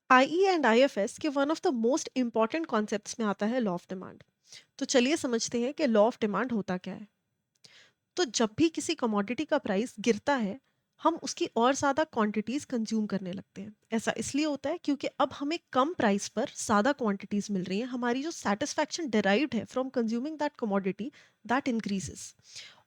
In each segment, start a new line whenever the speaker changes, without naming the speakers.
IE and IFS के one of the most important concepts में आता है लॉ ऑफ डिमांड। तो चलिए समझते हैं कि लॉ ऑफ डिमांड होता क्या है। तो जब भी किसी कमोडिटी का प्राइस गिरता है, हम उसकी और ज़्यादा क्वांटिटीज़ कंज्यूम करने लगते हैं। ऐसा इसलिए होता है क्योंकि अब हमें कम प्राइस पर ज़्यादा क्वांटिटीज़ मिल रही हैं। हमारी जो सेटिस्फैक्शन डिराइव्ड है from consuming that commodity, that increases.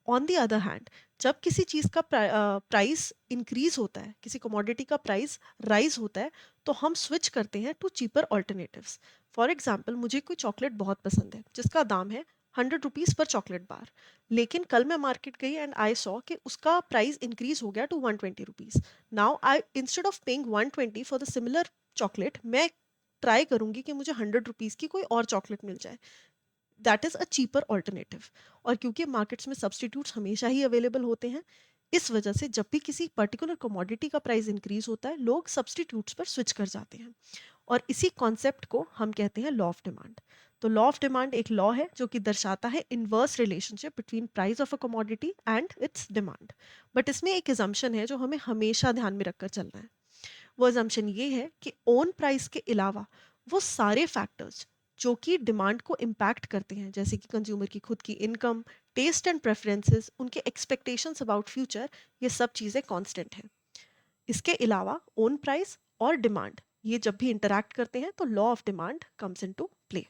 On the other hand, जब किसी चीज़ का प्राइस इंक्रीज होता है, किसी कमोडिटी का प्राइस राइज होता है, तो हम स्विच करते हैं to cheaper alternatives. For example, मुझे कोई चॉकलेट बहुत पसंद है जिसका दाम है 100 रुपीज़ पर चॉकलेट बार। लेकिन कल मैं मार्केट गई एंड आई सॉ कि उसका प्राइस इंक्रीज हो गया to 120 rupees. Now I, instead of paying 120 for the similar chocolate, मैं ट्राई करूंगी कि मुझे 100 रुपीज़ की कोई और चॉकलेट मिल जाए। That is a cheaper alternative. और क्योंकि मार्केट्स में सब्सटीट्यूट्स हमेशा ही अवेलेबल होते हैं, इस वजह से जब भी किसी पर्टिकुलर कमोडिटी का प्राइस इंक्रीज होता है, लोग सब्सटीट्यूट्स पर स्विच कर जाते हैं। और इसी कॉन्सेप्ट को हम कहते हैं लॉ ऑफ डिमांड। तो लॉ ऑफ डिमांड एक लॉ है जो कि दर्शाता है inverse relationship between price of a commodity and it's demand. But इसमें एक एजम्पशन है जो हमें हमेशा ध्यान में रखकर चलना है। वो एजम्पशन ये है कि ओन प्राइस के अलावा वो सारे फैक्टर्स जो कि डिमांड को इम्पैक्ट करते हैं, जैसे कि कंज्यूमर की खुद की इनकम, टेस्ट एंड प्रेफरेंसेस, उनके एक्सपेक्टेशंस अबाउट फ्यूचर, ये सब चीज़ें कांस्टेंट हैं। इसके अलावा ओन प्राइस और डिमांड, ये जब भी इंटरैक्ट करते हैं तो law of demand comes into play.